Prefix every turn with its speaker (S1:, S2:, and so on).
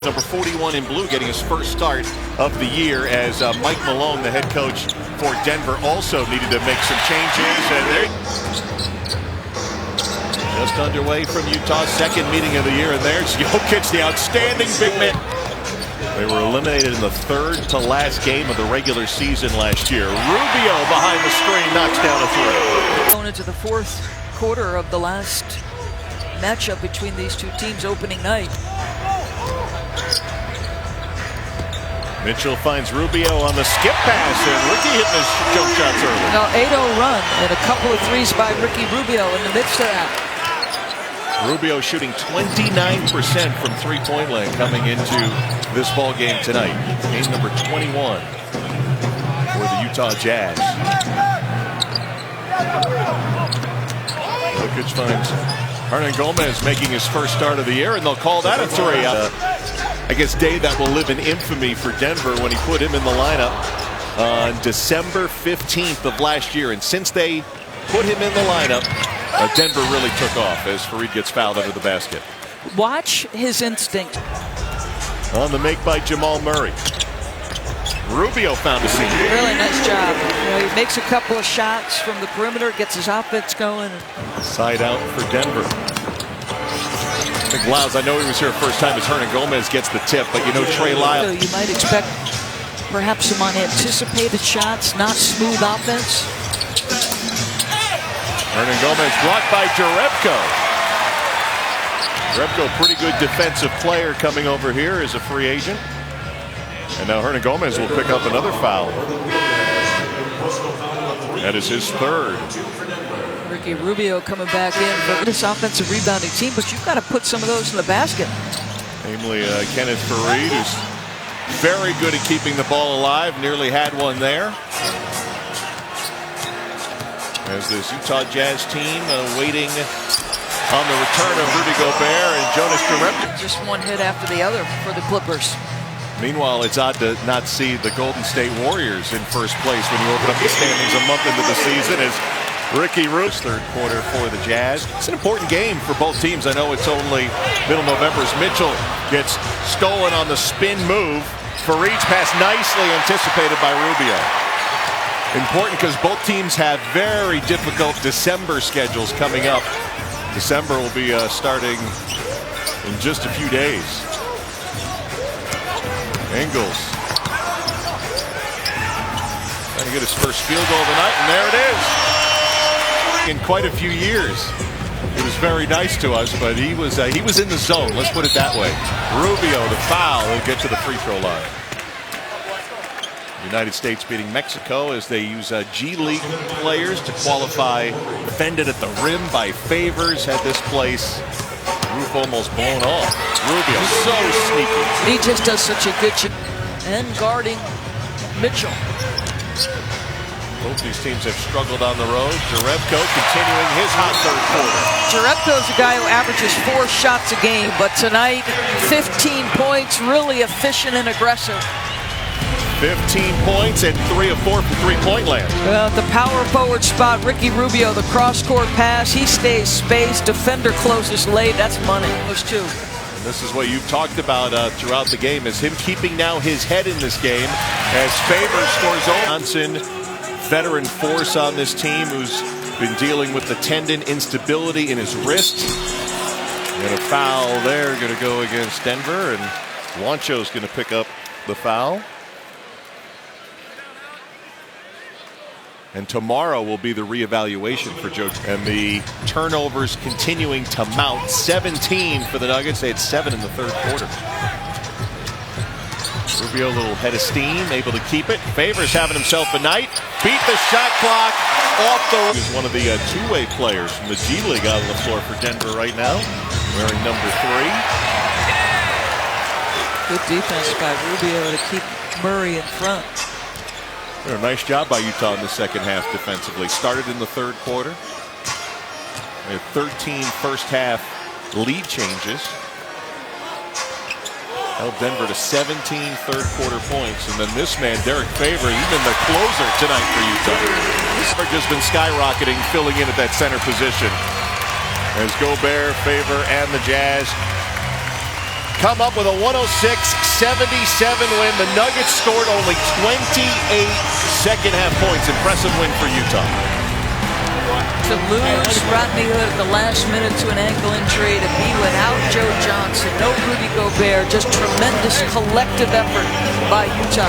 S1: Number 41 in blue getting his first start of the year as Mike Malone, the head coach for Denver, also needed to make some changes. And they're just underway from Utah's second meeting of the year. And there's Jokic, the outstanding big man. They were eliminated in the third to last game of the regular season last year. Rubio behind the screen knocks down a three.
S2: Going into the fourth quarter of the last matchup between these two teams opening night.
S1: Mitchell finds Rubio on the skip pass, and Ricky hitting his jump shots early.
S2: Now 8-0 run and a couple of threes by Ricky Rubio in the midst of that.
S1: Rubio shooting 29% from three-point land coming into this ball game tonight. Game number 21 for the Utah Jazz. Jokic finds Hernangómez making his first start of the year, and they'll call that a three. I guess day that will live in infamy for Denver when he put him in the lineup on December 15th of last year. And since they put him in the lineup, Denver really took off as Fareed gets fouled under the basket.
S2: Watch his instinct.
S1: On the make by Jamal Murray. Rubio found a seam.
S2: Really nice job. He makes a couple of shots from the perimeter, gets his offense going.
S1: Side out for Denver. I think Lyles, I know he was here first time as Hernangómez gets the tip, but you know Trey Lyles.
S2: You might expect perhaps some unanticipated shots, not smooth offense.
S1: Hernangómez blocked by Jerebko. Jerebko, pretty good defensive player coming over here as a free agent. And now Hernangómez will pick up another foul. That is his third.
S2: Ricky Rubio coming back in for this offensive rebounding team, but you've got to put some of those in the basket.
S1: Namely Kenneth Fareed, who's very good at keeping the ball alive. Nearly had one there. As this Utah Jazz team waiting on the return of Rudy Gobert and Jonas Jerebko.
S2: Just one hit after the other for the Clippers.
S1: Meanwhile, it's odd to not see the Golden State Warriors in first place when you open up the standings a month into the season as Ricky Rubio's third quarter for the Jazz. It's an important game for both teams. I know it's only middle November as Mitchell gets stolen on the spin move. Fareed's pass nicely anticipated by Rubio. Important because both teams have very difficult December schedules coming up. December will be starting in just a few days. Ingles trying to get his first field goal of the night, and there it is. In quite a few years, he was very nice to us, but he was in the zone. Let's put it that way. Rubio, the foul, will get to the free throw line. United States beating Mexico as they use G League players to qualify. Defended at the rim by Favors. Had this place roof almost blown off. Rubio so sneaky.
S2: He just does such a good job. And guarding Mitchell.
S1: Both these teams have struggled on the road. Jerebko continuing his hot third quarter.
S2: Jerebko's a guy who averages 4 shots a game, but tonight 15 points, really efficient and aggressive.
S1: 15 points and 3 of 4 from three-point land.
S2: Well, the power forward spot, Ricky Rubio, the cross-court pass, he stays spaced, defender closes late, that's money. Those two.
S1: And this is what you've talked about throughout the game, is him keeping now his head in this game as Favors scores. Johnson, veteran force on this team, who's been dealing with the tendon instability in his wrist. And a foul there going to go against Denver, and Juancho's going to pick up the foul. And tomorrow will be the reevaluation for Joe. And the turnovers continuing to mount. 17 for the Nuggets. They had 7 in the third quarter. Rubio, a little head of steam, able to keep it. Favors having himself a night. Beat the shot clock off the... He's one of the two-way players from the G League out on the floor for Denver right now, wearing number 3.
S2: Good defense by Rubio to keep Murray in front.
S1: A nice job by Utah in the second half defensively. Started in the third quarter. They had 13 first half lead changes. Held Denver to 17 third quarter points. And then this man, Derek Favors, even the closer tonight for Utah. Favors just been skyrocketing, filling in at that center position. As Gobert, Favors, and the Jazz come up with a 106-77 win. The Nuggets scored only 28 second-half points. Impressive win for Utah.
S2: To lose Rodney Hood at the last minute to an ankle injury, to be without Joe Johnson, no Rudy Gobert, just tremendous collective effort by Utah.